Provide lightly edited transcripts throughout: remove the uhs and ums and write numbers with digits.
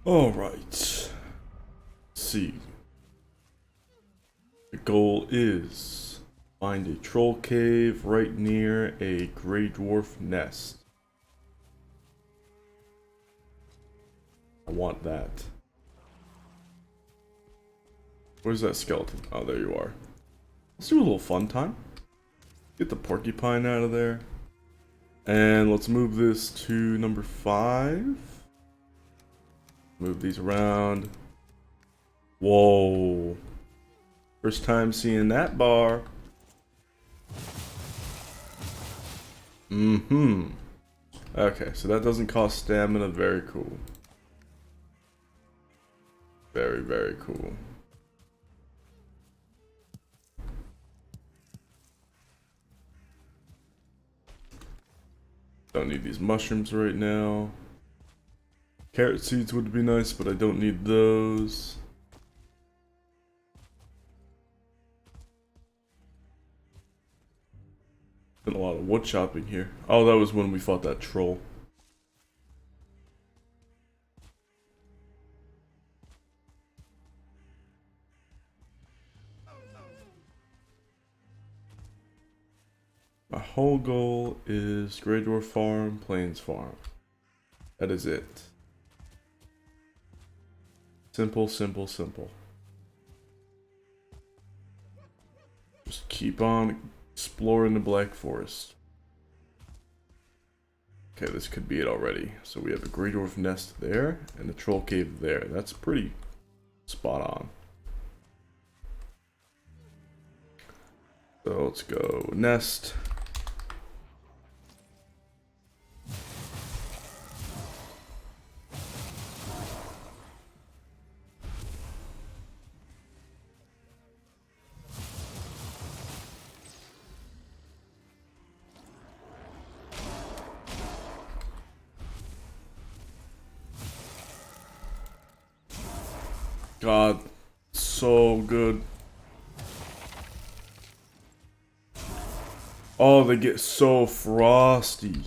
Alright. Let's see. The goal is find a troll cave right near a gray dwarf nest. I want that. Where's that skeleton? Oh, there you are. Let's do a little fun time. Get the porcupine out of there. And let's move this to number 5. Move these around. Whoa. First time seeing that bar. Okay, so that doesn't cost stamina. Very cool. Very, very cool. Don't need these mushrooms right now. Carrot seeds would be nice, but I don't need those. Been a lot of wood chopping here. Oh, that was when we fought that troll. My whole goal is Grey Dwarf Farm, Plains Farm. That is it. Simple, simple, simple. Just keep on exploring the Black Forest. Okay, this could be it already. So we have a Grey Dwarf nest there and a troll cave there. That's pretty spot on. So let's go nest. God, so good. Oh, they get so frosty.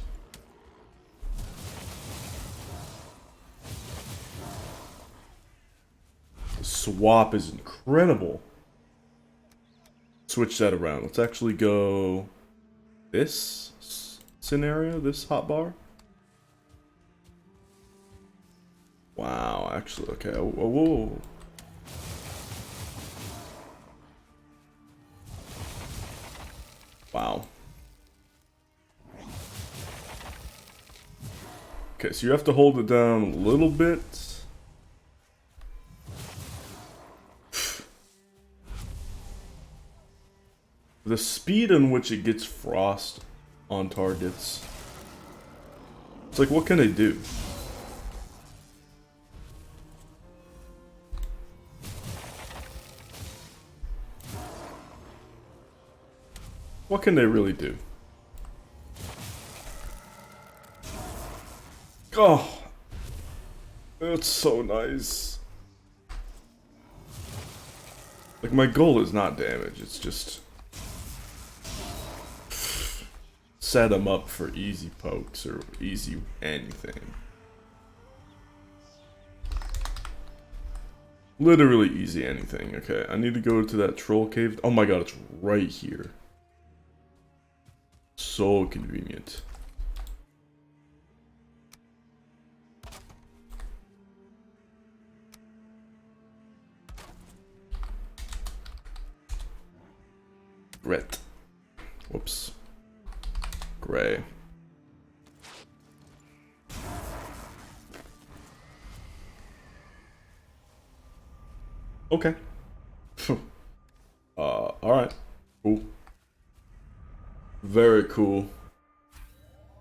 The swap is incredible. Switch that around. Let's actually go this scenario, this hotbar. Wow, actually, okay. Whoa, whoa. Wow. Okay, so you have to hold it down a little bit. The speed in which it gets frost on targets. It's like, what can they do? What can they really do? Oh, that's so nice. Like, my goal is not damage, it's just set them up for easy pokes or easy anything. Literally easy anything. Okay, I need to go to that troll cave. Oh my god, it's right here. So convenient. Red. Whoops. Gray. Okay. Alright. Cool. Very cool.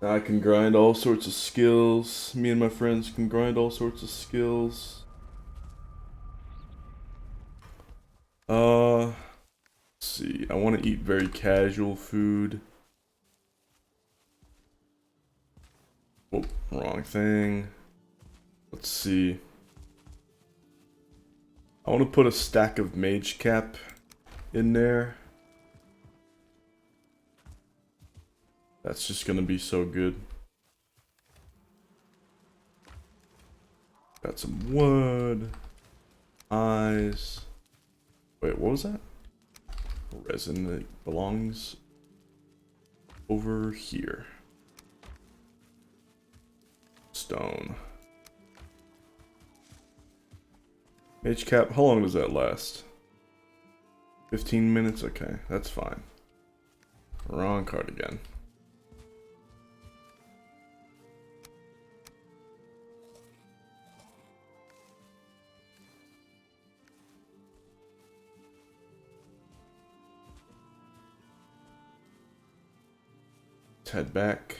Now I can grind all sorts of skills. Me and my friends can grind all sorts of skills. Let's see. I want to eat very casual food. Oh, wrong thing. Let's see. I want to put a stack of mage cap in there. That's just gonna be so good. Got some wood. Eyes. Wait, what was that? Resin that belongs over here. Stone. H-cap, how long does that last? 15 minutes? Okay, that's fine. Wrong card again. Let's head back.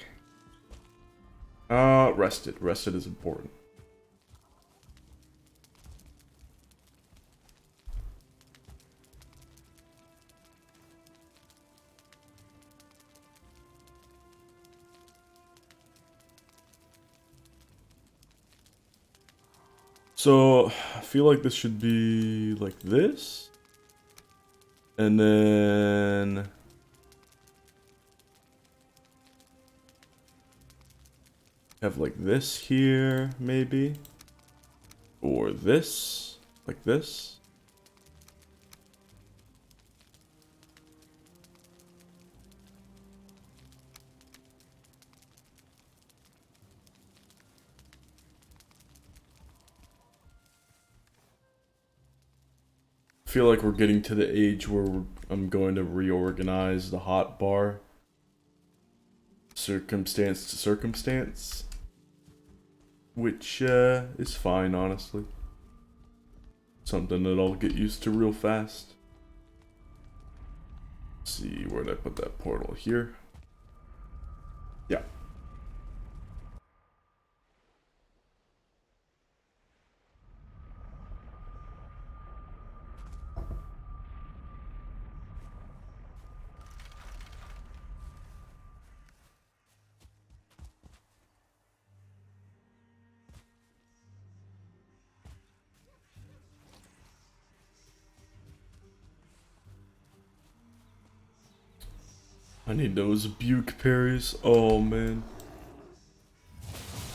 Rested. Rested is important. So, I feel like this should be like this. And then have like this here, maybe. Or this, like this. I feel like we're getting to the age where I'm going to reorganize the hotbar. Circumstance to circumstance. Which is fine, honestly. Something that I'll get used to real fast. Let's see, where did I put that portal? Here? Yeah. I need those buke parries. Oh man.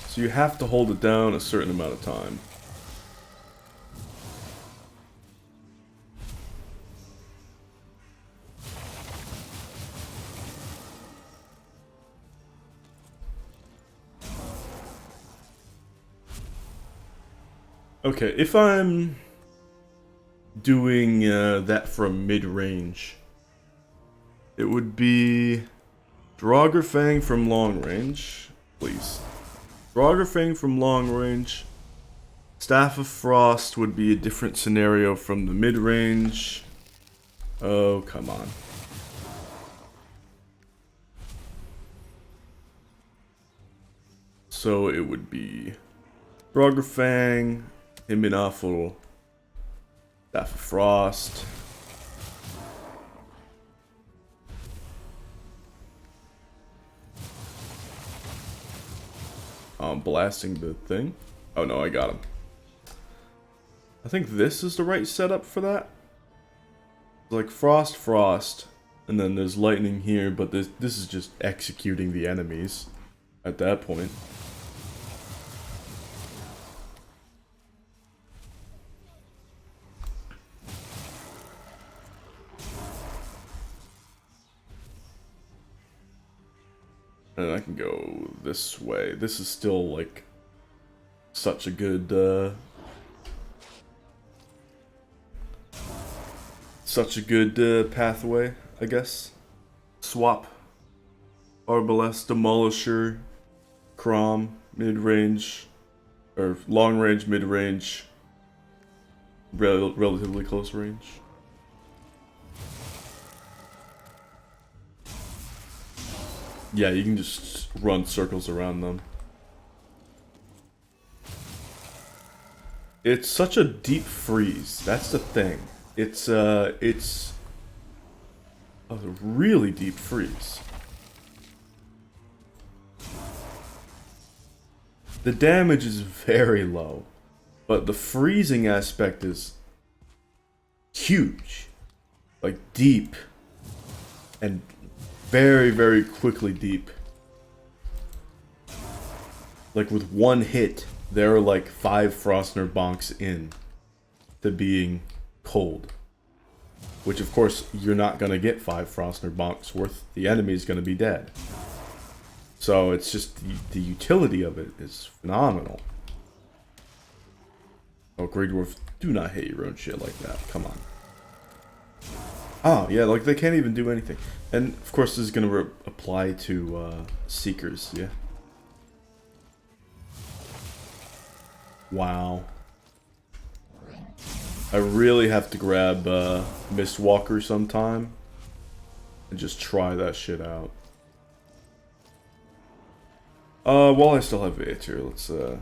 So you have to hold it down a certain amount of time. Okay, if I'm doing that from mid-range, it would be Draugr Fang from long range, please. Draugr Fang from long range. Staff of Frost would be a different scenario from the mid-range. Oh, come on. So it would be Draugr Fang, Himminaffle, Staff of Frost. Blasting the thing. Oh no, I got him. I think this is the right setup for that. Like Frost, Frost, and then there's lightning here, but this is just executing the enemies at that point. And I can go this way. This is still like such a good pathway, I guess. Swap. Arbalest, Demolisher, Crom, mid-range, or long-range, mid-range, relatively close range. Yeah, you can just run circles around them. It's such a deep freeze. That's the thing. It's a really deep freeze. The damage is very low, but the freezing aspect is huge. Like deep and very, very quickly deep. Like with one hit, they're like 5 Frostner bonks in to being cold. Which of course, you're not going to get 5 Frostner bonks worth. The enemy's going to be dead. So it's just, the utility of it is phenomenal. Oh, Grey Dwarf, do not hit your own shit like that. Come on. Oh, yeah, like they can't even do anything. And of course, this is going to apply to Seekers, yeah. Wow. I really have to grab Mistwalker sometime and just try that shit out. While I still have it here, let's do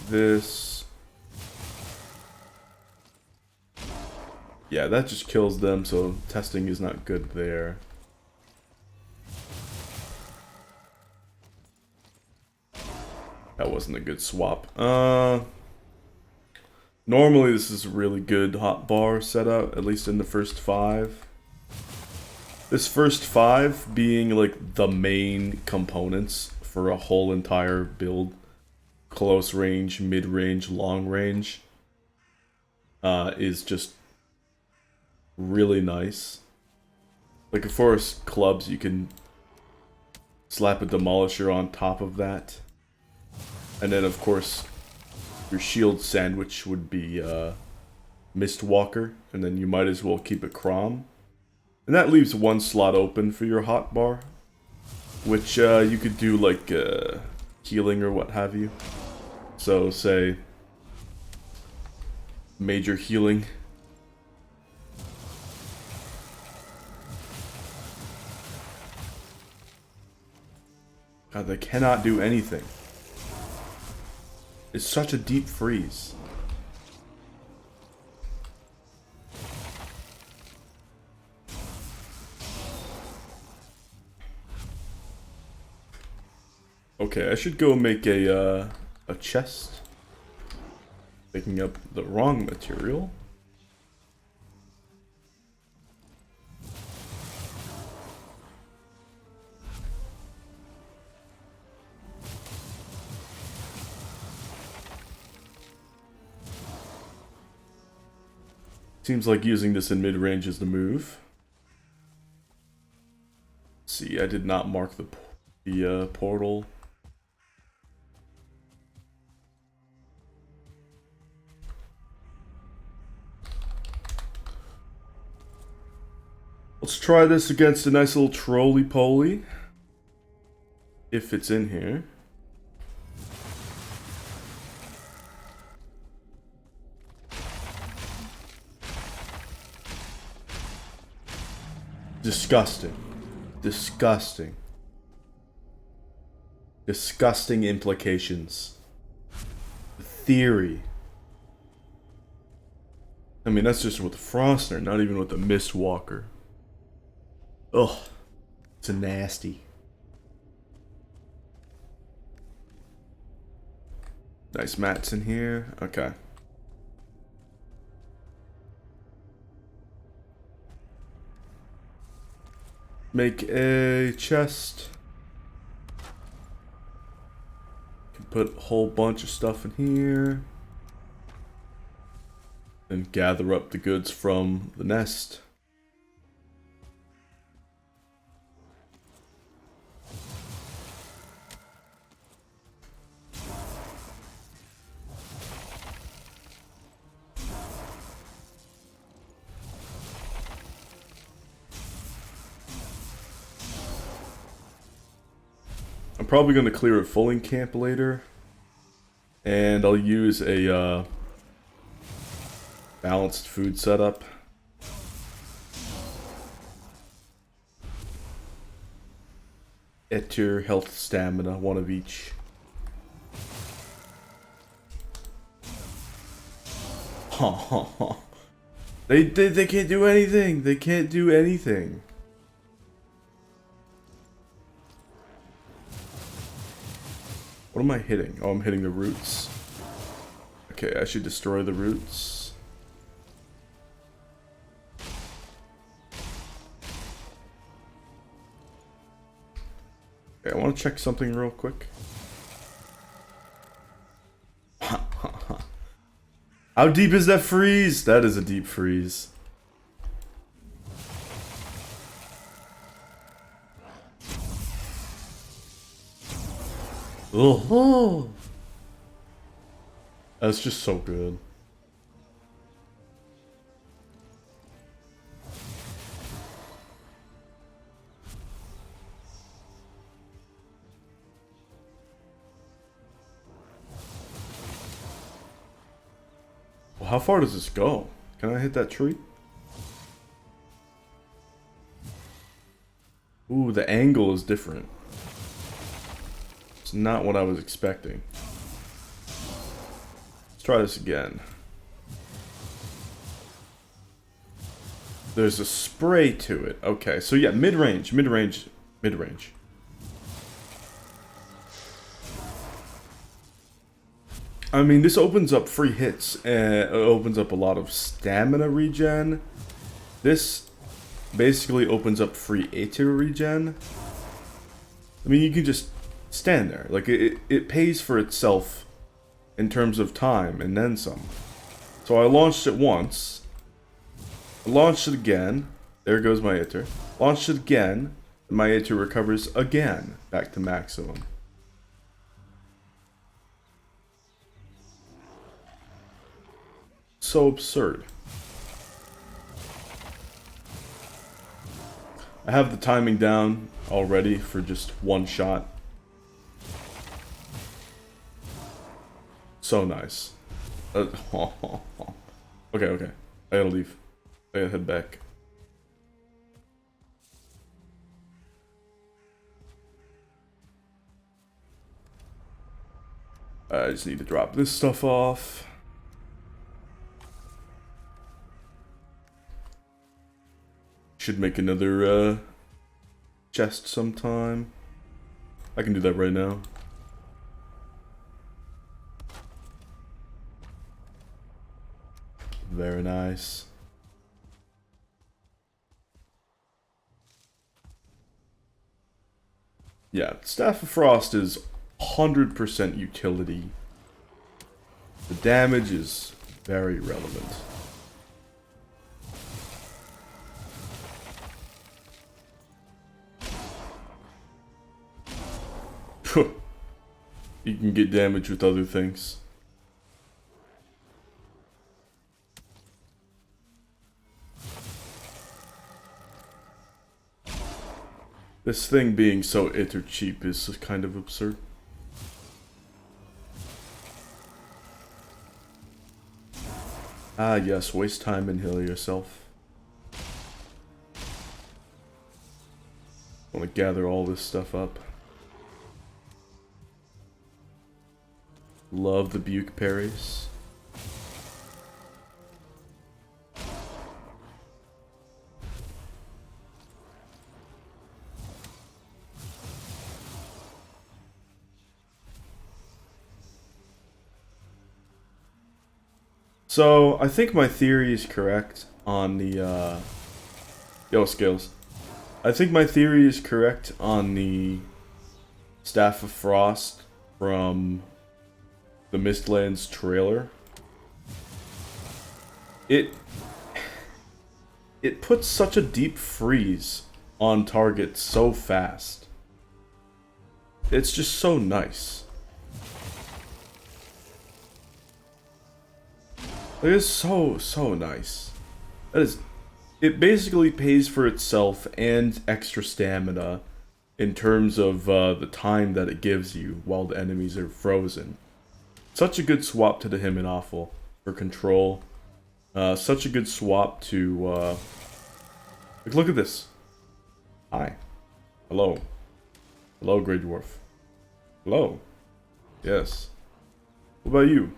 this. Yeah, that just kills them, so testing is not good there. That wasn't a good swap. Normally this is a really good hotbar setup, at least in the first 5. This first 5 being like the main components for a whole entire build. Close range, mid range, long range. Is just really nice. Like of course clubs, you can slap a demolisher on top of that. And then of course your shield sandwich would be Mistwalker, and then you might as well keep it Crom. And that leaves 1 slot open for your hotbar, which you could do like healing or what have you. So say major healing. God, they cannot do anything. It's such a deep freeze. Okay, I should go make a chest. Picking up the wrong material. Seems like using this in mid-range is the move. Let's see, I did not mark the portal. Let's try this against a nice little trolley-poly. If it's in here. Disgusting. Disgusting. Disgusting implications. Theory. I mean, that's just with the Frostner, not even with the Mistwalker. Ugh. It's a nasty. Nice mats in here. Okay. Make a chest. Can put a whole bunch of stuff in here. And gather up the goods from the nest. I'm probably going to clear a fulling camp later. And I'll use a balanced food setup. Etir, health, stamina, one of each. They can't do anything. They can't do anything. What am I hitting? Oh, I'm hitting the roots. Okay, I should destroy the roots. Okay, I want to check something real quick. How deep is that freeze? That is a deep freeze. Oh, that's just so good. Well, how far does this go? Can I hit that tree? Ooh, the angle is different. It's not what I was expecting. Let's try this again. There's a spray to it. Okay, so yeah, mid-range, mid-range, mid-range. I mean, this opens up free hits, and it opens up a lot of stamina regen. This basically opens up free Aether regen. I mean, you can just stand there. Like, it pays for itself in terms of time, and then some. So I launched it once. I launched it again. There goes my Aether. Launched it again, and my Aether recovers again, back to maximum. So absurd. I have the timing down already for just one shot. So nice. Okay. I gotta leave. I gotta head back. I just need to drop this stuff off. Should make another chest sometime. I can do that right now. Very nice. Yeah, Staff of Frost is 100% utility. The damage is very relevant. You can get damage with other things. This thing being so Aether cheap is kind of absurd. Ah yes, waste time and heal yourself. I want to gather all this stuff up. Love the Buke parries. So, I think my theory is correct on the, Yo, Scales. I think my theory is correct on the Staff of Frost from the Mistlands trailer. It puts such a deep freeze on target so fast. It's just so nice. It is so nice. It basically pays for itself and extra stamina in terms of the time that it gives you while the enemies are frozen. Such a good swap to the Him and Awful for control. Such a good swap to like, look at this. Hi. Hello. Hello, Grey Dwarf. Hello. Yes. What about you?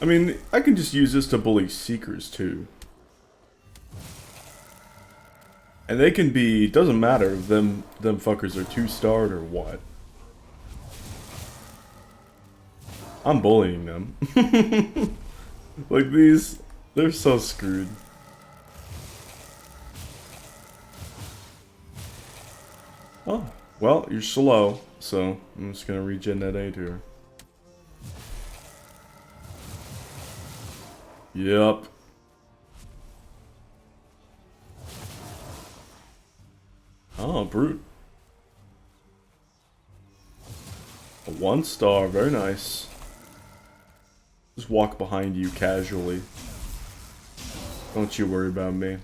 I mean, I can just use this to bully Seekers too. And they can be, doesn't matter if them fuckers are 2-starred or what. I'm bullying them. Like these, they're so screwed. Oh, well, you're slow, so I'm just gonna regen that 8 here. Yep. Oh, brute. A 1-star, very nice. Just walk behind you casually. Don't you worry about me.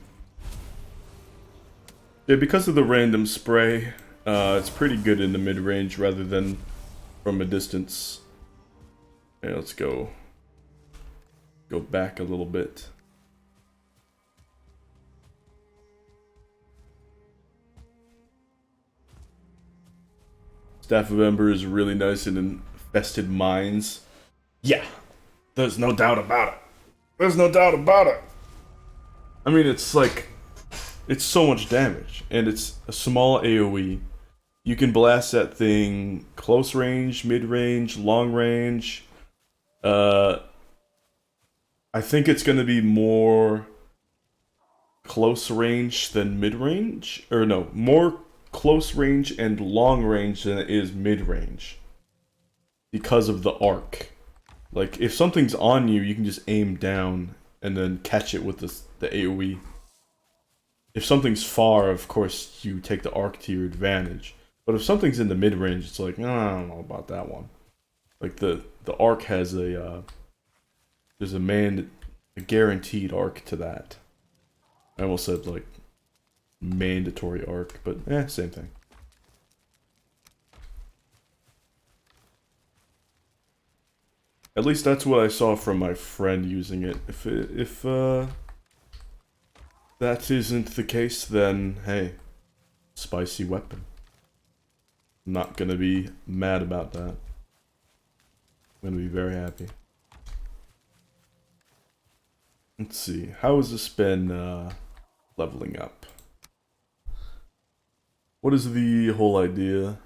Yeah, because of the random spray, it's pretty good in the mid-range rather than from a distance. Yeah, let's go back a little bit. Staff of Ember is really nice in infested mines. Yeah, there's no doubt about it. There's no doubt about it. I mean, it's like, it's so much damage, and it's a small AoE. You can blast that thing close range, mid range, long range. I think it's going to be more close range than mid range, or no, more close range and long range than it is mid range because of the arc. Like if something's on you, you can just aim down and then catch it with the AoE. If something's far, of course you take the arc to your advantage. But if something's in the mid range, it's like, no, I don't know about that one. Like the arc has a there's a guaranteed arc to that. I almost said like mandatory arc, but same thing. At least that's what I saw from my friend using it. If that isn't the case, then hey, spicy weapon. I'm not gonna be mad about that. I'm gonna be very happy. Let's see, how has this been leveling up? What is the whole idea?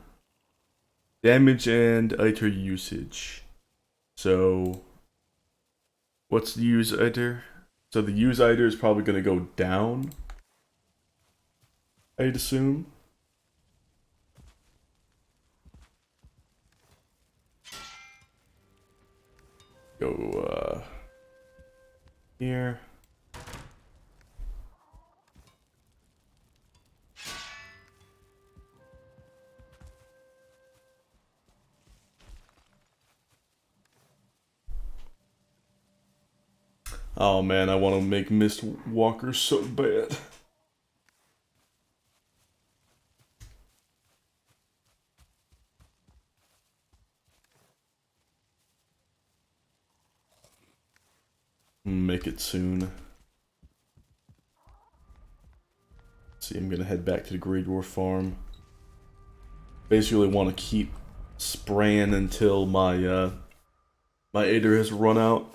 Damage and item usage. So, what's the use item? So the use item is probably going to go down, I'd assume. Go here. Oh man, I want to make Mist Walker so bad. Make it soon. See, I'm gonna head back to the Great Dwarf farm. Basically want to keep spraying until my my Aether has run out.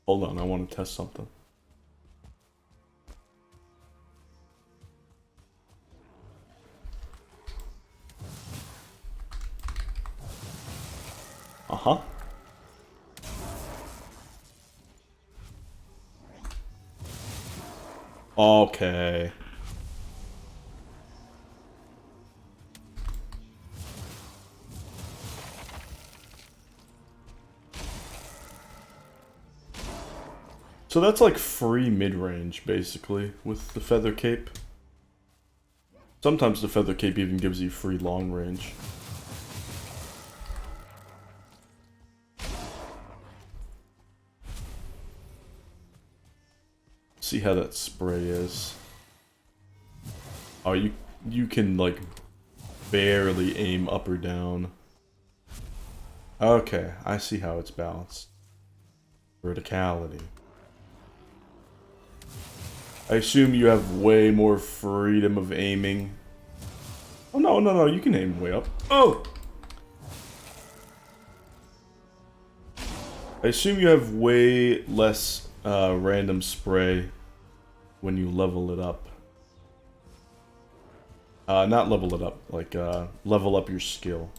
Hold on, I want to test something. Uh-huh. Okay. So that's like free mid-range, basically, with the Feather Cape. Sometimes the Feather Cape even gives you free long range. See how that spray is. Oh, you can, like, barely aim up or down. Okay, I see how it's balanced. Verticality. I assume you have way more freedom of aiming. Oh, no, you can aim way up. Oh! I assume you have way less random spray when you level it up. Not level it up, like level up your skill.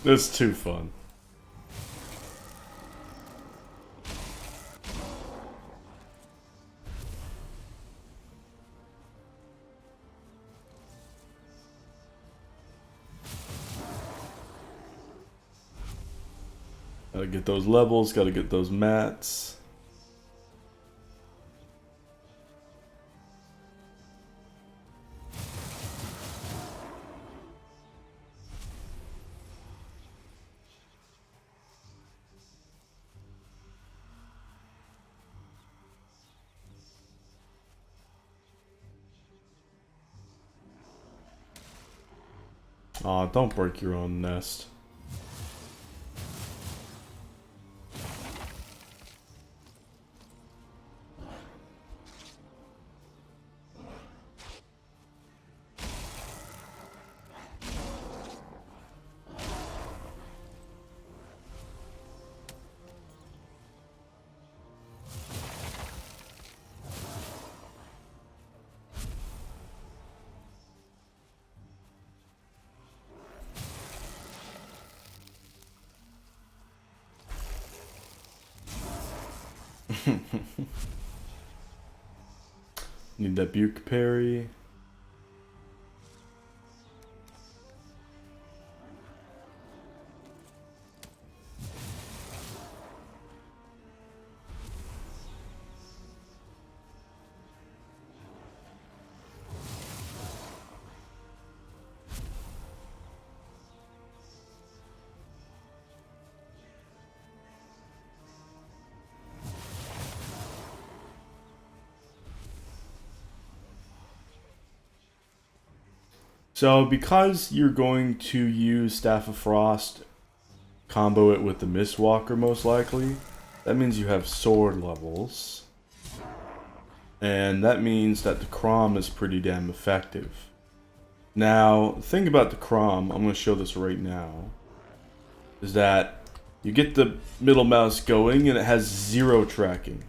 That's too fun. Gotta get those levels, gotta get those mats. Aw, don't break your own nest. Need that Buke parry. So because you're going to use Staff of Frost, combo it with the Mistwalker most likely, that means you have sword levels. And that means that the Crom is pretty damn effective. Now, the thing about the Crom, I'm going to show this right now, is that you get the middle mouse going and it has 0 tracking.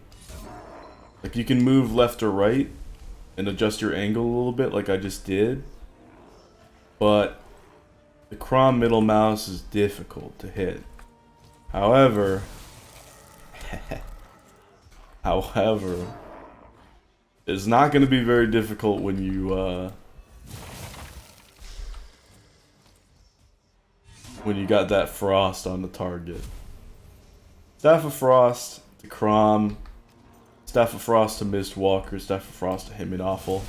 Like you can move left or right and adjust your angle a little bit like I just did. But the Crom middle mouse is difficult to hit. However, it's not going to be very difficult when you got that Frost on the target. Staff of Frost to Crom, Staff of Frost to Mistwalker, Staff of Frost to Himmelawful.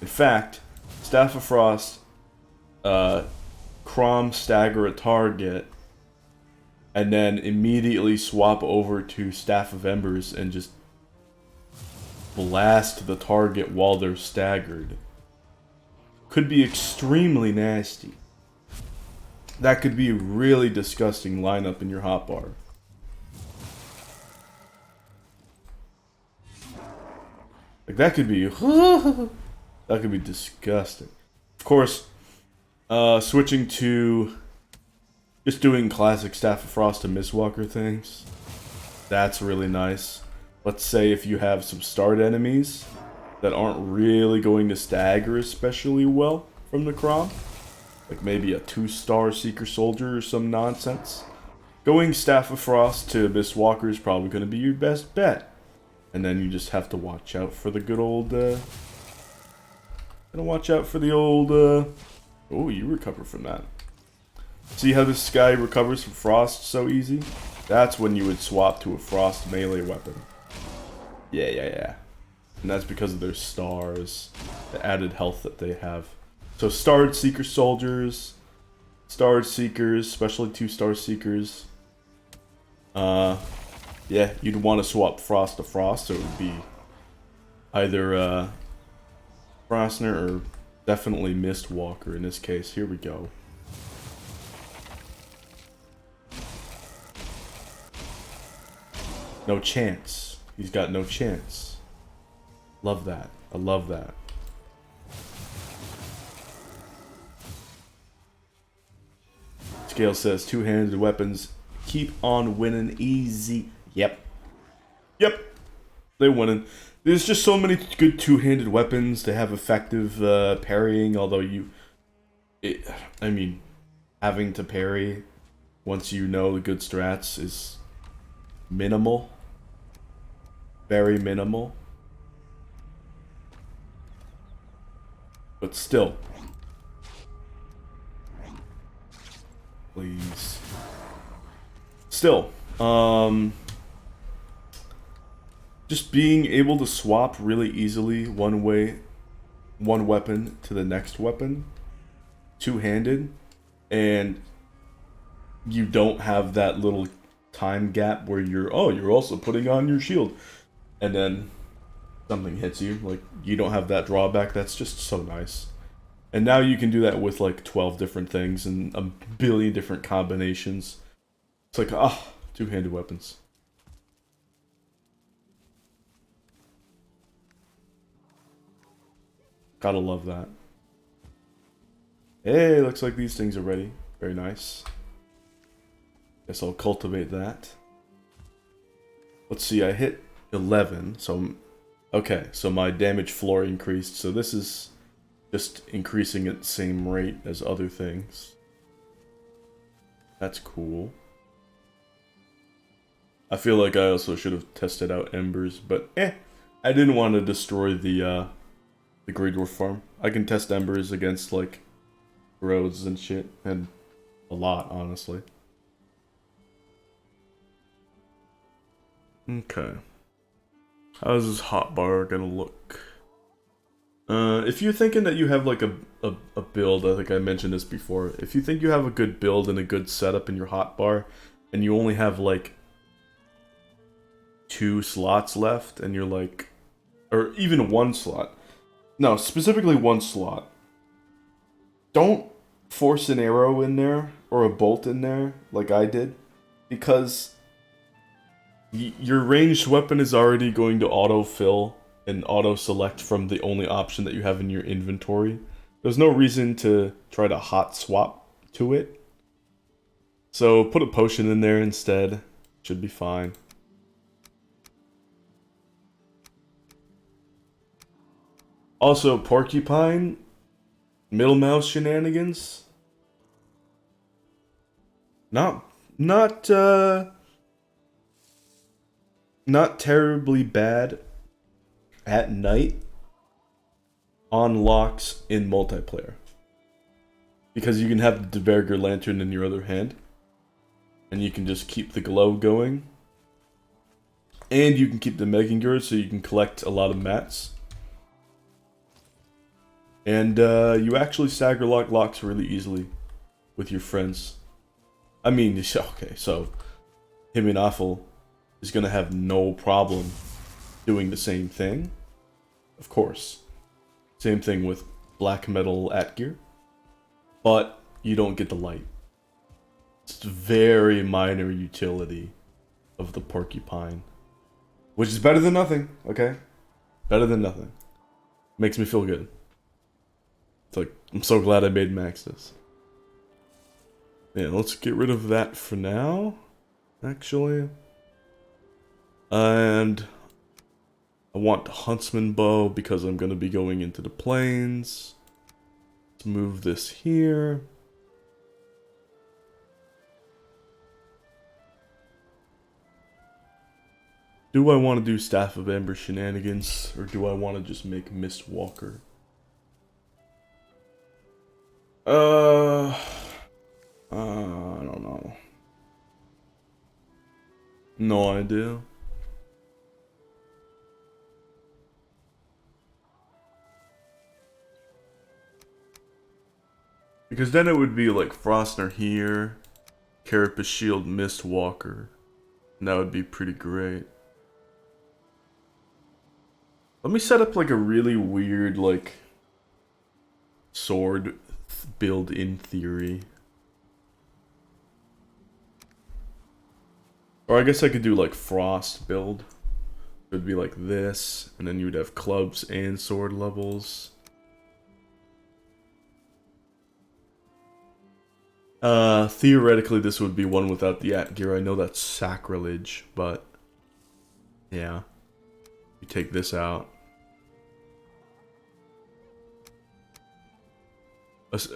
In fact, Staff of Frost, Crom stagger a target, and then immediately swap over to Staff of Embers and just blast the target while they're staggered. Could be extremely nasty. That could be a really disgusting lineup in your hotbar. Like that could be that could be disgusting. Of course, switching to just doing classic Staff of Frost and Mistwalker things, that's really nice. Let's say if you have some starred enemies that aren't really going to stagger especially well from the Crom, like maybe a 2-star Seeker Soldier or some nonsense, going Staff of Frost to Mistwalker is probably going to be your best bet. And then you just have to watch out for the good old, watch out for the old, oh, you recover from that. See how this guy recovers from Frost so easy? That's when you would swap to a Frost melee weapon. Yeah. And that's because of their stars, the added health that they have. So starred Seeker Soldiers, starred Seekers, especially 2-star Seekers. Yeah, you'd want to swap Frost to Frost, so it would be either Frostner or definitely Mistwalker in this case. Here we go. No chance. He's got no chance. Love that. I love that. Scale says two-handed weapons keep on winning easy. Yep. Yep. They're winning. There's just so many good two-handed weapons to have effective parrying, although I mean, having to parry once you know the good strats is minimal. Very minimal. But still. Please. Still. Just being able to swap really easily one weapon to the next weapon, two-handed, and you don't have that little time gap where you're also putting on your shield, and then something hits you. Like, you don't have that drawback. That's just so nice. And now you can do that with like 12 different things and a billion different combinations. It's like, two-handed weapons. Gotta love that. Hey, looks like these things are ready. Very nice. Guess I'll cultivate that. Let's see, I hit 11, so... Okay, so my damage floor increased, so this is just increasing at the same rate as other things. That's cool. I feel like I also should have tested out embers, but I didn't want to destroy the Grey Dwarf farm. I can test embers against, like, roads and shit, and a lot, honestly. Okay. How's this hotbar gonna look? If you're thinking that you have, like, a build, I think I mentioned this before, if you think you have a good build and a good setup in your hotbar, and you only have, like, 2 slots left, and you're like... Or even 1 slot. No, specifically 1 slot. Don't force an arrow in there, or a bolt in there, like I did, because your ranged weapon is already going to auto-fill and auto-select from the only option that you have in your inventory. There's no reason to try to hot swap to it. So put a potion in there instead. Should be fine. Also, Porcupine, Middle Mouse shenanigans. Not terribly bad at night on locks in multiplayer. Because you can have the Deberger Lantern in your other hand. And you can just keep the glow going. And you can keep the Megangird so you can collect a lot of mats. And you actually stagger lock locks really easily with your friends. I mean, okay, so Himinafel is going to have no problem doing the same thing. Of course. Same thing with Black Metal Atgear. But you don't get the light. It's a very minor utility of the Porcupine. Which is better than nothing, okay? Better than nothing. Makes me feel good. It's like, I'm so glad I made Maxis. Yeah, let's get rid of that for now, actually. And I want the Huntsman Bow because I'm going to be going into the plains. Let's move this here. Do I want to do Staff of Ember shenanigans, or do I want to just make Mistwalker? I don't know. No idea. Because then it would be like Frostner here, Carapace Shield, Mistwalker. And that would be pretty great. Let me set up like a really weird like sword build in theory. Or I guess I could do like frost build. It would be like this, and then you would have clubs and sword levels. Theoretically this would be one without the at gear. I know that's sacrilege, but yeah. You take this out.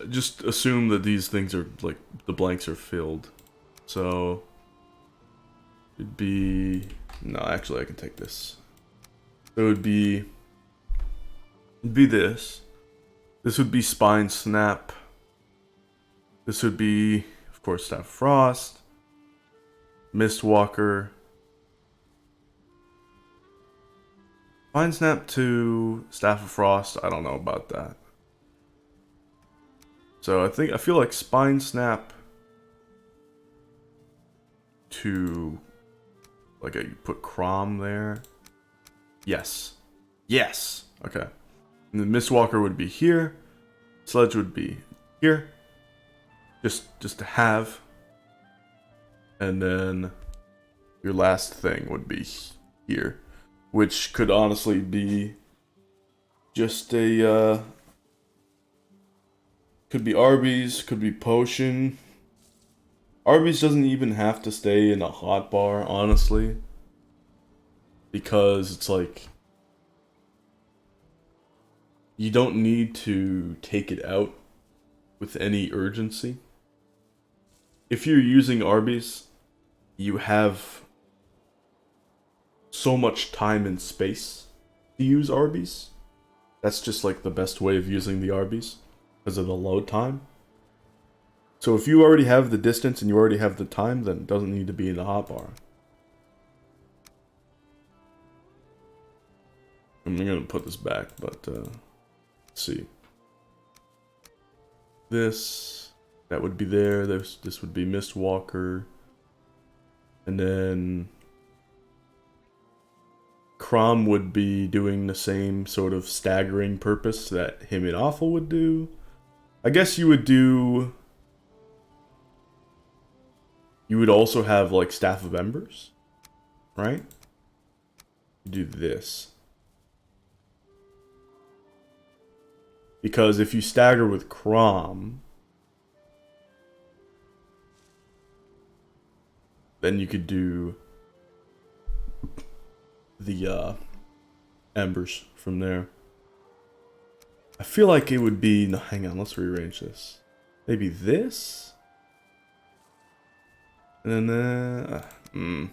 Just assume that these things are, like, the blanks are filled. So, it'd be... No, actually I can take this. So it'd be this. This would be Spine Snap. This would be, of course, Staff of Frost. Mistwalker. Spine Snap to Staff of Frost, I don't know about that. So I feel like Spine Snap to, like, you put Crom there. Yes. Yes. Okay. And the Mistwalker would be here. Sledge would be here. Just to have. And then your last thing would be here. Which could honestly be just a, could be Arby's, could be Potion. Arby's doesn't even have to stay in a hotbar, honestly. Because it's like, you don't need to take it out with any urgency. If you're using Arby's, you have so much time and space to use Arby's. That's just like the best way of using the Arby's, because of the load time. So if you already have the distance and you already have the time, then it doesn't need to be in the hotbar. I'm gonna put this back, but let's see. That would be there. This would be Mistwalker. And then Crom would be doing the same sort of staggering purpose that him and Awful would do. I guess you would do... You would also have, like, Staff of Embers, right? You do this. Because if you stagger with Crom, then you could do the embers from there. I feel like it would be... No, hang on, let's rearrange this. Maybe this? And then...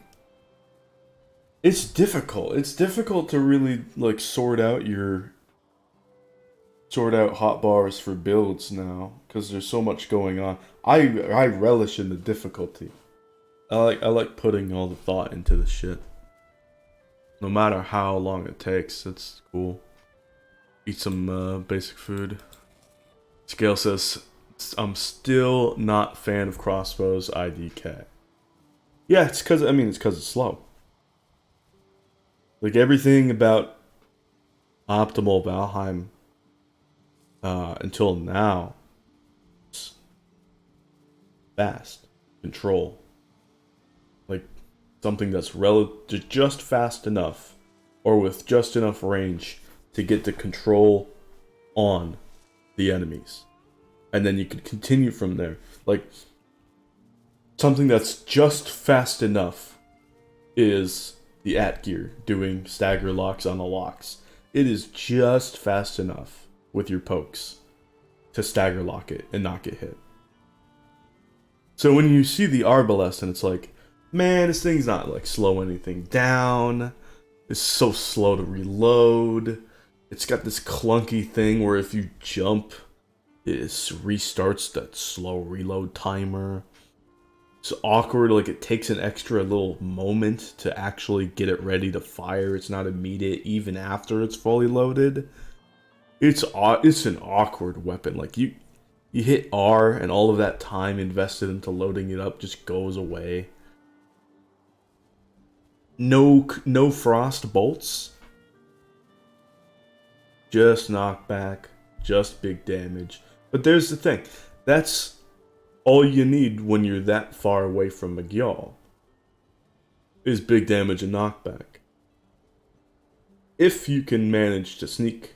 It's difficult. It's difficult to really, like, sort out hotbars for builds now, because there's so much going on. I relish in the difficulty. I like putting all the thought into the shit. No matter how long it takes, it's cool. Eat some basic food. Scale says, I'm still not fan of crossbows IDK. Yeah, it's because it's slow. Like everything about optimal Valheim until now, it's fast control. Like something that's just fast enough, or with just enough range to get the control on the enemies, and then you could continue from there. Like something that's just fast enough is the Atgear doing stagger locks on the locks. It is just fast enough with your pokes to stagger lock it and not get hit. So when you see the Arbalest and it's like, man, this thing's not like slow anything down. It's so slow to reload. It's got this clunky thing where if you jump, it restarts that slow reload timer. It's awkward, like it takes an extra little moment to actually get it ready to fire. It's not immediate even after it's fully loaded. It's an awkward weapon. Like you hit R and all of that time invested into loading it up just goes away. No frost bolts. Just knockback, just big damage. But there's the thing. That's all you need when you're that far away from Magyar. is big damage and knockback. If you can manage to sneak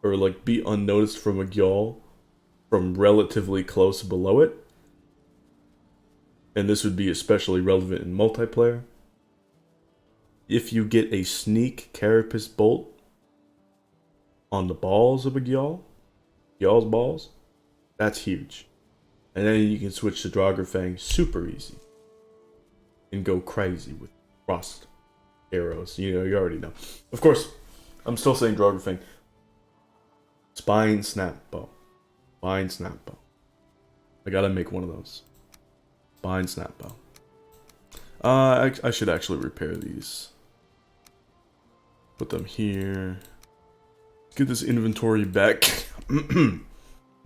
or like be unnoticed from a Gyal from relatively close below it, and this would be especially relevant in multiplayer, if you get a sneak Carapace Bolt on the balls of a Gyal's balls, that's huge. And then you can switch to Draugr super easy. And go crazy with frost arrows. You know, you already know. Of course, I'm still saying Draugr. Spine Snap Bow. Spine Snap Bow. I gotta make one of those. Spine Snap Bow. I should actually repair these. Put them here. Get this inventory back.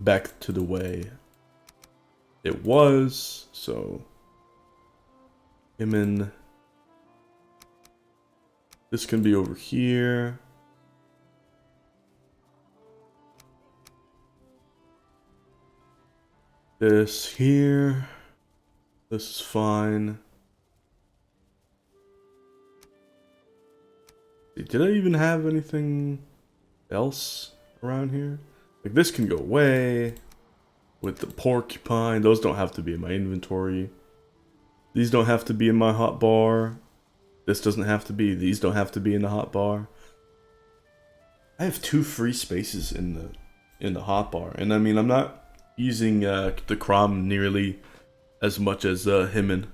Back to the way it was. So him and this can be over here. This here. This is fine. Did I even have anything else around here? Like this can go away. With the porcupine, those don't have to be in my inventory. These don't have to be in my hotbar. This doesn't have to be. These don't have to be in the hotbar. I have 2 free spaces in the hotbar, and I mean I'm not using the Crom nearly as much as Himmin.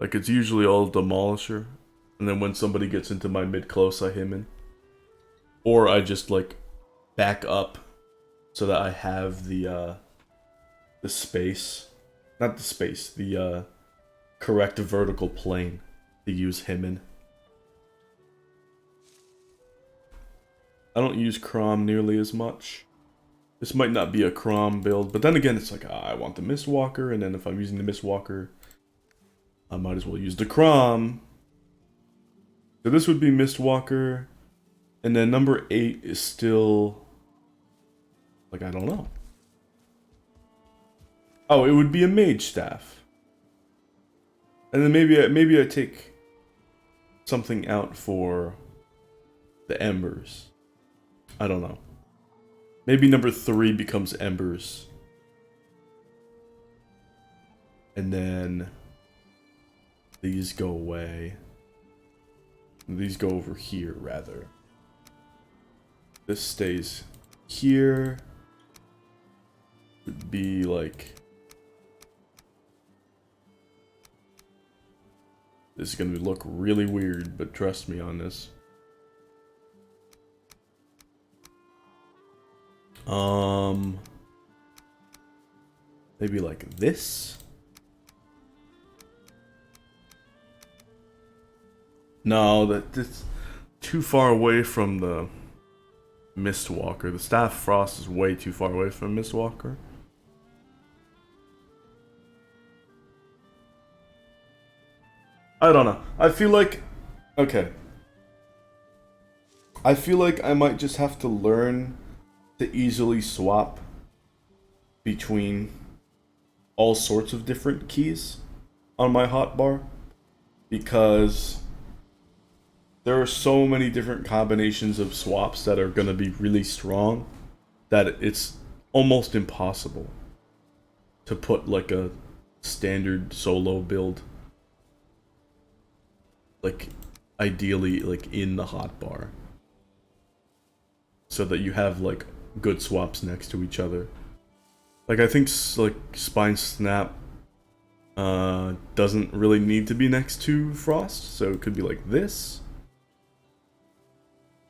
Like it's usually all Demolisher, and then when somebody gets into my mid close, I Himmin, or I just like back up so that I have the space. Not the space, the correct vertical plane to use him in. I don't use Crom nearly as much. This might not be a Crom build, but then again, it's like, I want the Mistwalker, and then if I'm using the Mistwalker, I might as well use the Crom. So this would be Mistwalker, and then number 8 is still, like, I don't know. Oh, it would be a Mage Staff. And then maybe I take something out for the Embers. I don't know. Maybe number 3 becomes Embers. And then these go away. These go over here, rather. This stays here. Would be like... This is gonna look really weird, but trust me on this. Maybe like this? No, that's too far away from the Mistwalker. The Staff Frost is way too far away from Mistwalker. I don't know. I feel like... Okay. I feel like I might just have to learn to easily swap between all sorts of different keys on my hotbar, because there are so many different combinations of swaps that are going to be really strong that it's almost impossible to put like a standard solo build, like ideally like in the hotbar, so that you have like good swaps next to each other. Like I think like Spine Snap doesn't really need to be next to Frost, so it could be like this.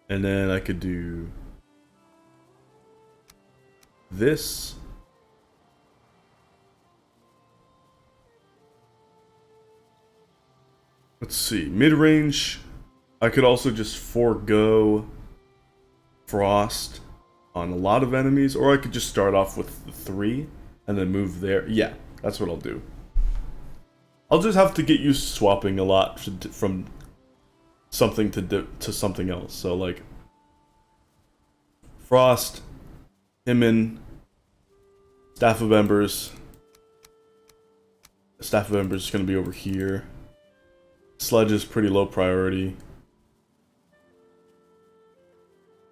And then I could do this. Let's see, mid-range, I could also just forego Frost on a lot of enemies, or I could just start off with the 3 and then move there. Yeah, that's what I'll do. I'll just have to get used to swapping a lot from something to something else. So like Frost, Himmin, Staff of Embers, Staff of Embers is going to be over here. Sledge is pretty low priority.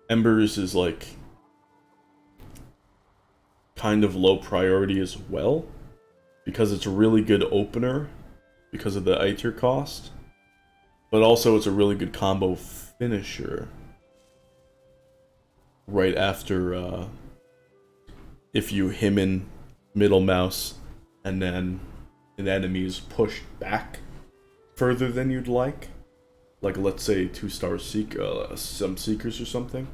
Embers is like kind of low priority as well, because it's a really good opener because of the Aether cost, but also it's a really good combo finisher right after if you him in middle mouse and then an enemy is pushed back further than you'd like let's say 2-star some seekers or something.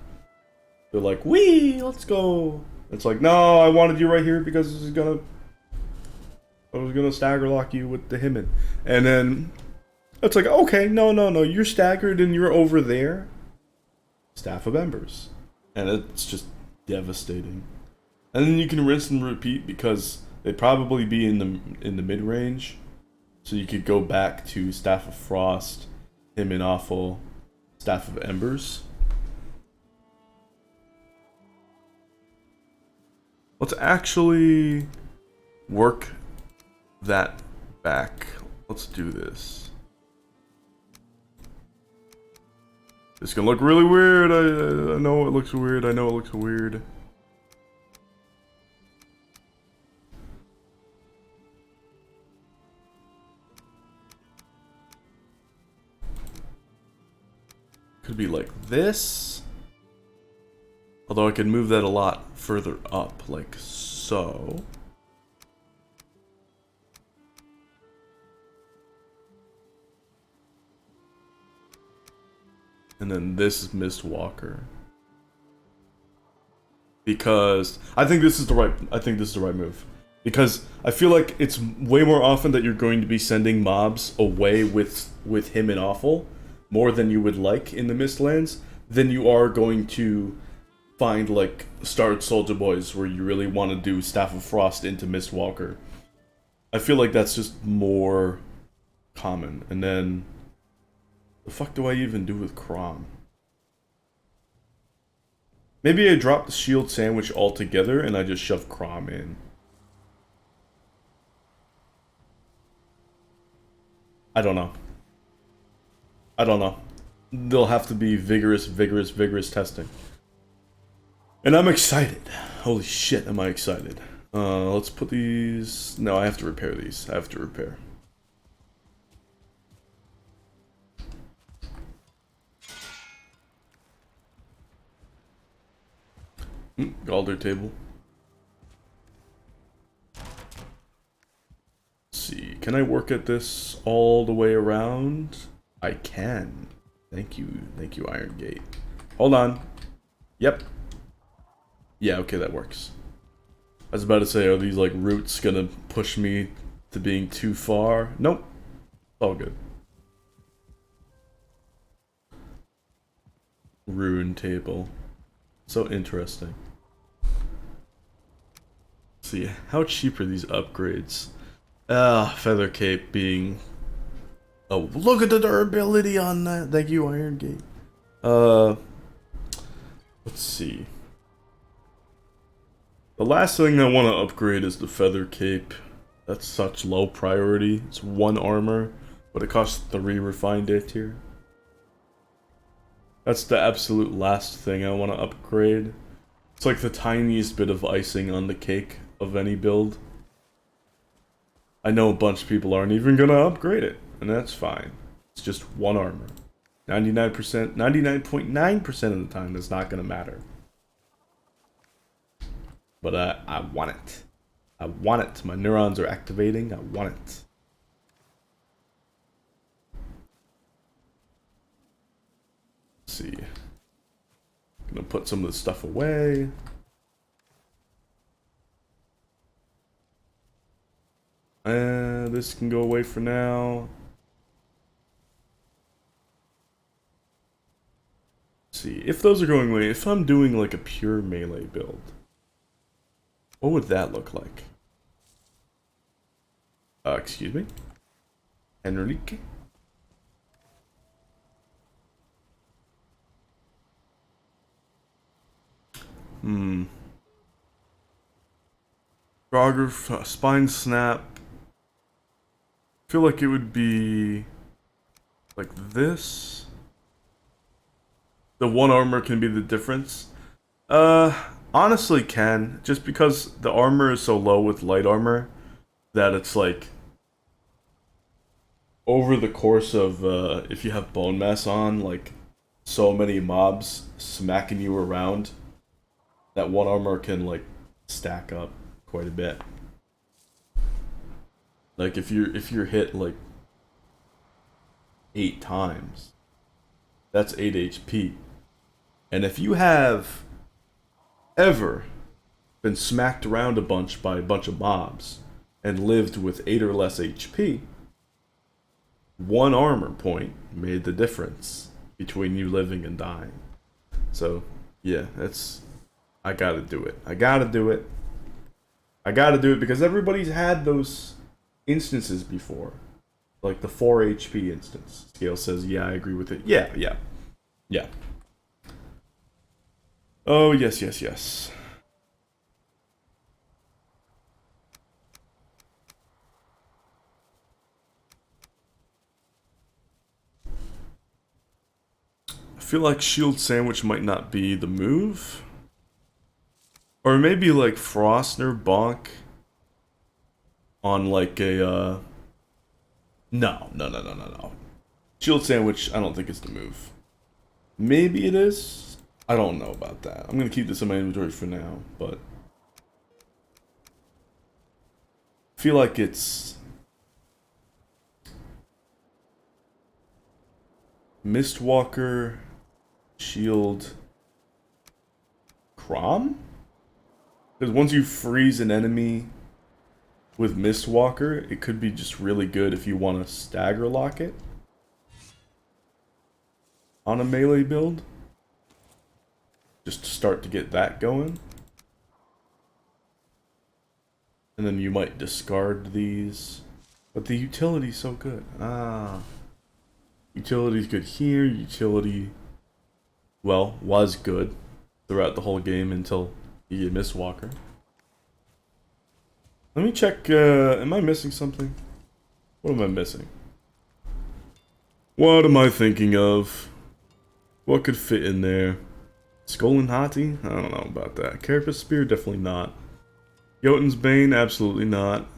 They're like, wee, let's go. It's like, no, I wanted you right here because this is I was gonna stagger lock you with the Himmin. And then it's like, okay, no, you're staggered and you're over there. Staff of Embers. And it's just devastating. And then you can rinse and repeat because they'd probably be in the mid range. So you could go back to Staff of Frost, Himmin Awful, Staff of Embers. Let's actually work that back. Let's do this. It's gonna look really weird. I know it looks weird. I know it looks weird. Could be like this. Although I could move that a lot further up, like so. And then this is Mistwalker. Because I think this is the right move. Because I feel like it's way more often that you're going to be sending mobs away with him and Awful, more than you would like in the Mistlands, than you are going to find like Starred Soldier Boys where you really want to do Staff of Frost into Mistwalker. I feel like that's just more common. And then the fuck do I even do with Crom? Maybe I drop the shield sandwich altogether and I just shove Crom in. I don't know. There'll have to be vigorous testing. And I'm excited. Holy shit, am I excited. Let's put these... No, I have to repair these. I have to repair. Galder table. Let's see. Can I work at this all the way around? I can. Thank you, Iron Gate. Hold on. Yep. Yeah, okay, that works. I was about to say, are these like roots gonna push me to being too far? Nope. All good. Rune table. So interesting. Let's see, how cheap are these upgrades? Feather Cape being... Oh, look at the durability on that. Thank you, Iron Gate. Let's see. The last thing I want to upgrade is the Feather Cape. That's such low priority. It's 1 armor, but it costs 3 refined A tier. That's the absolute last thing I want to upgrade. It's like the tiniest bit of icing on the cake of any build. I know a bunch of people aren't even going to upgrade it, and that's fine. It's just 1 armor. 99.9% of the time, that's not going to matter. But I want it. I want it. My neurons are activating. I want it. Let's see. Gonna put some of this stuff away. This can go away for now. Let's see. If those are going away, if I'm doing like a pure melee build, what would that look like? Excuse me? Enrique? Frogger, Spine Snap. feel like it would be like this. The one armor can be the difference. Honestly can. Just because the armor is so low with light armor that it's like over the course of if you have bone mass on, like so many mobs smacking you around, that one armor can like stack up quite a bit. Like if you're hit like 8 times, that's 8 HP. And if you have ever been smacked around a bunch by a bunch of mobs and lived with 8 or less HP, one armor point made the difference between you living and dying. So, yeah, that's... I gotta do it. I gotta do it. I gotta do it because everybody's had those instances before. Like the 4 HP instance. Scale says, yeah, I agree with it. Yeah, yeah. Yeah. Oh, yes, yes, yes. I feel like shield sandwich might not be the move. Or maybe like Frostner bonk on like a no. Shield sandwich I don't think is the move. Maybe it is. I don't know about that. I'm gonna keep this in my inventory for now, but I feel like it's Mistwalker, Shield, Crom? Because once you freeze an enemy with Mistwalker, it could be just really good if you want to stagger lock it on a melee build. Just to start to get that going. And then you might discard these. But the utility's so good. Utility's good here. Utility, well, was good throughout the whole game until you get Mistwalker. Let me check, am I missing something? What am I missing? What am I thinking of? What could fit in there? Skull and Hati? I don't know about that. Carapace Spear? Definitely not. Jotun's Bane? Absolutely not.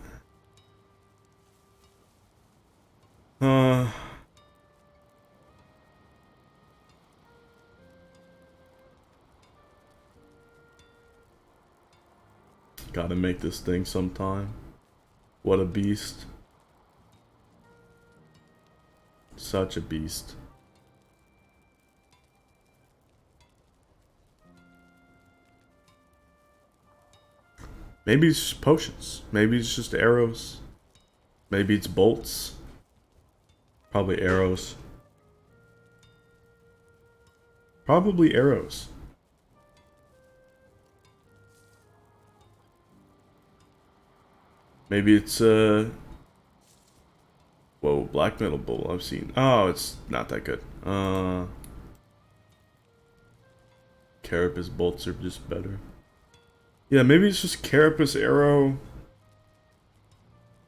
Gotta make this thing sometime. What a beast. Such a beast. Maybe it's just potions. Maybe it's just arrows. Maybe it's bolts. Probably arrows. Probably arrows. Maybe it's whoa, black metal bowl I've seen. Oh, it's not that good. Carapace bolts are just better. Yeah, maybe it's just Carapace arrow.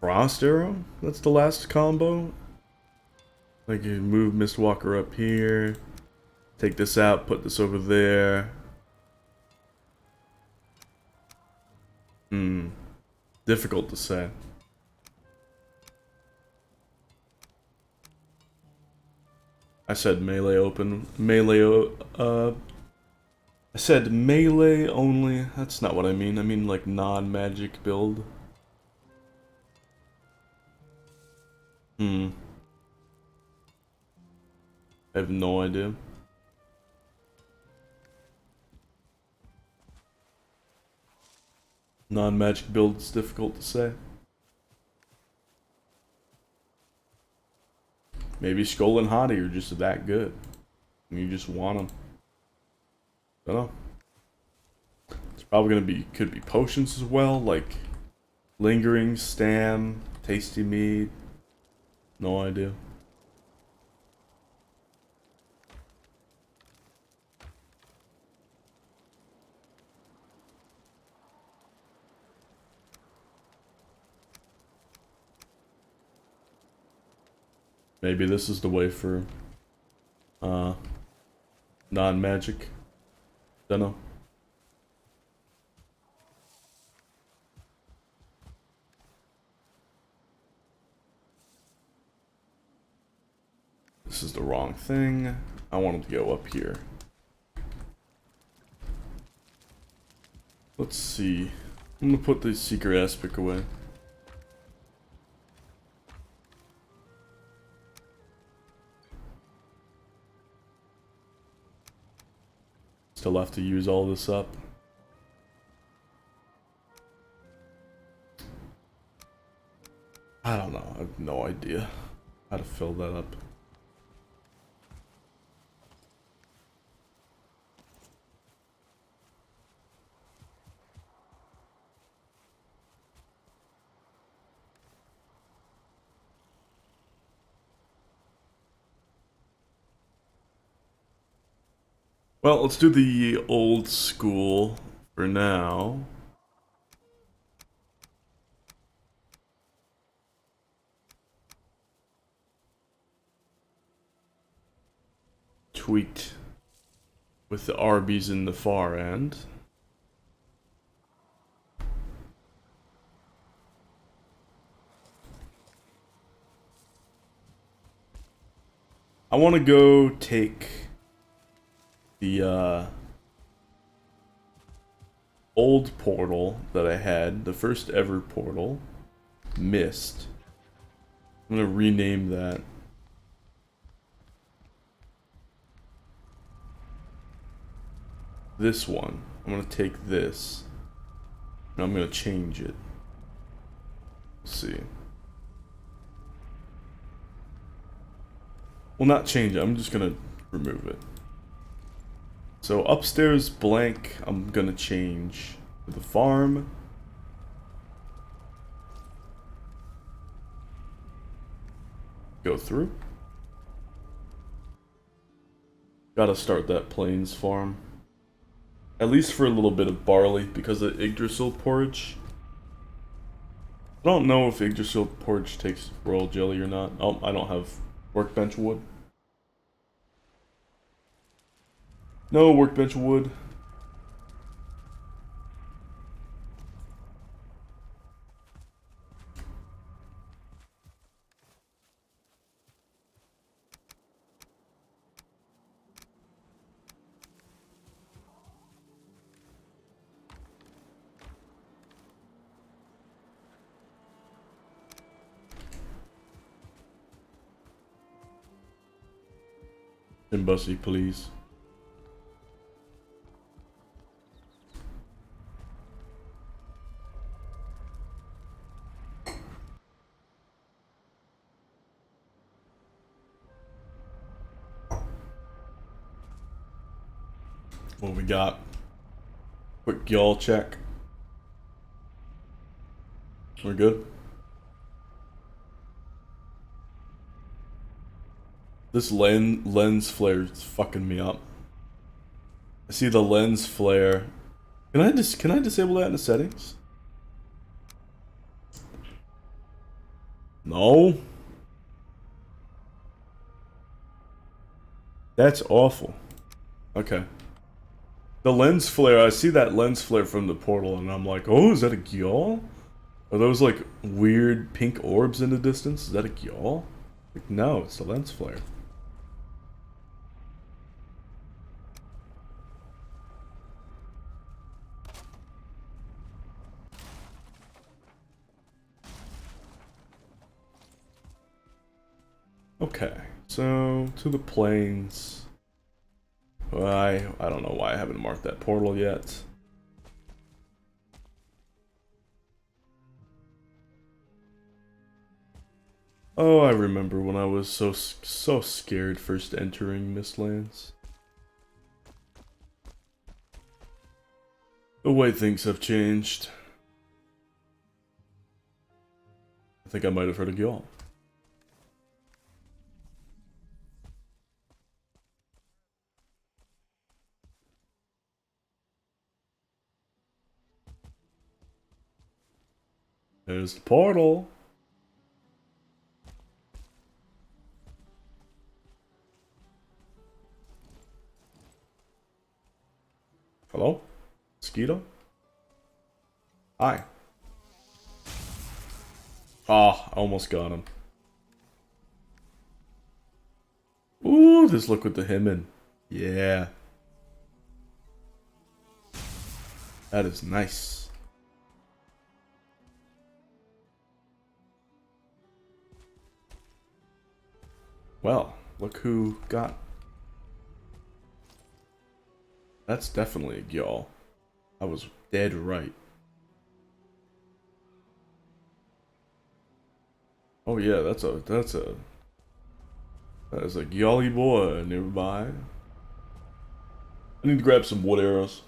Frost arrow? That's the last combo. Like you move Mistwalker up here. Take this out, put this over there. Difficult to say. I said melee open. I said melee only. That's not what I mean. I mean like non-magic build. I have no idea. Non-magic build is difficult to say. Maybe Skull and Hati are just that good. And you just want them. Don't know. It's probably gonna be, could be potions as well, like Lingering, Stam, Tasty Mead. No idea. Maybe this is the way for non-magic. Dunno. This is the wrong thing. I wanted to go up here. Let's see. I'm gonna put the secret aspect away. Still have to use all this up. I don't know. I have no idea how to fill that up. Well, let's do the old school for now. Tweaked with the Arby's in the far end. I want to go take the old portal that I had, the first ever portal, Mist. I'm gonna rename that. This one, I'm gonna take this, and I'm gonna change it. Let's see. Well, not change it, I'm just gonna remove it. So upstairs blank, I'm gonna change to the farm. Go through. Gotta start that plains farm. At least for a little bit of barley because of Yggdrasil porridge. I don't know if Yggdrasil porridge takes royal jelly or not. Oh, I don't have workbench wood. No workbench wood. Embassy, please. What we got? Quick y'all check. We're good. This lens flare is fucking me up. I see the lens flare. Can I disable that in the settings? No. That's awful. Okay. The lens flare, I see that lens flare from the portal and I'm like, oh, is that a Gyal? Are those like weird pink orbs in the distance? Is that a Gyal? Like, no, it's the lens flare. Okay, so to the plains. I don't know why I haven't marked that portal yet. Oh, I remember when I was so scared first entering Mistlands. The way things have changed. I think I might have heard of y'all. There's the portal. Hello? Mosquito? Hi. Ah, oh, almost got him. Ooh, this look with the him. Yeah. That is nice. Well, look who got. That's definitely a Gyal. I was dead right. Oh yeah, that is a Gyally boy nearby. I need to grab some wood arrows.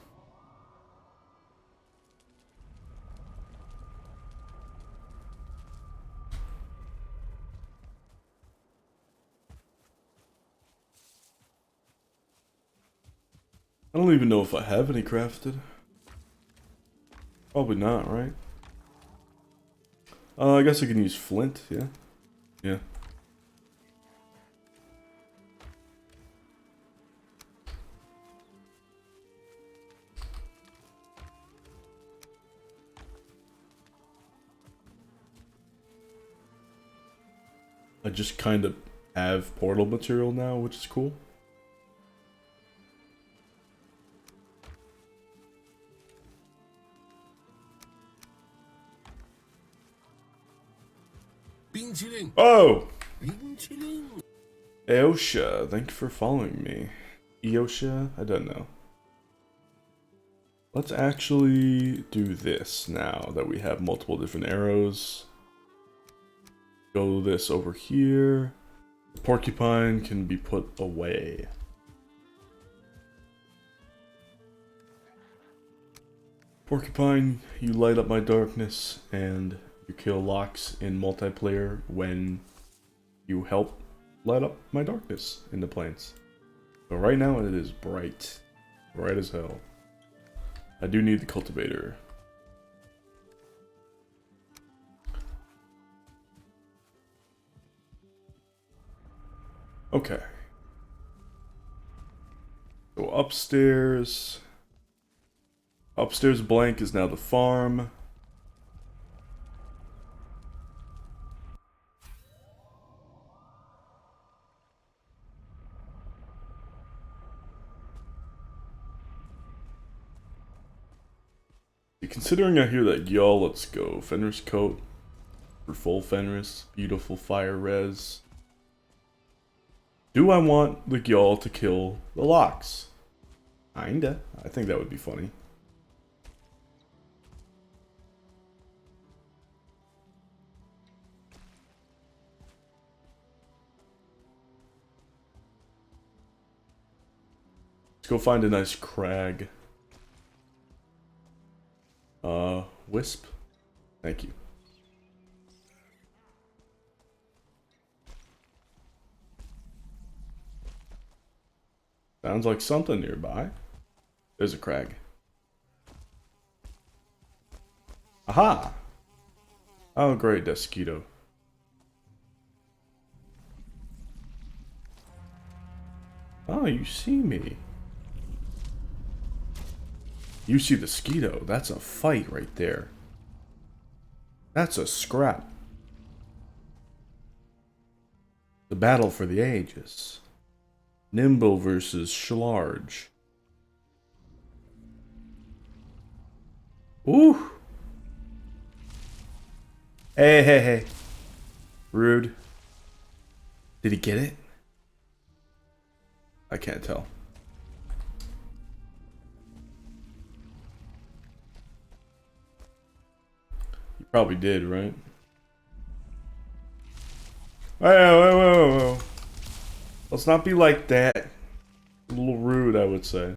I don't even know if I have any crafted. Probably not, right? I guess I can use flint, yeah. Yeah. I just kind of have portal material now, which is cool. Oh! Eosha, thank you for following me. Eosha? I don't know. Let's actually do this now that we have multiple different arrows. Go this over here. The porcupine can be put away. Porcupine, you light up my darkness, and you kill locks in multiplayer when you help light up my darkness in the plains. But right now it is bright. Bright as hell. I do need the cultivator. Okay. Go upstairs. Upstairs blank is now the farm. Considering I hear that y'all, let's go. Fenris coat for full Fenris. Beautiful fire res. Do I want the y'all to kill the locks? Kinda. I think that would be funny. Let's go find a nice crag. Wisp. Thank you. Sounds like something nearby. There's a crag. Aha! Oh great, Desquito. Oh, you see me. You see the Skeeto. That's a fight right there. That's a scrap. The battle for the ages. Nimble versus Schlarge. Ooh. Hey, hey, hey. Rude. Did he get it? I can't tell. He probably did, right? Whoa. Let's not be like that. A little rude, I would say.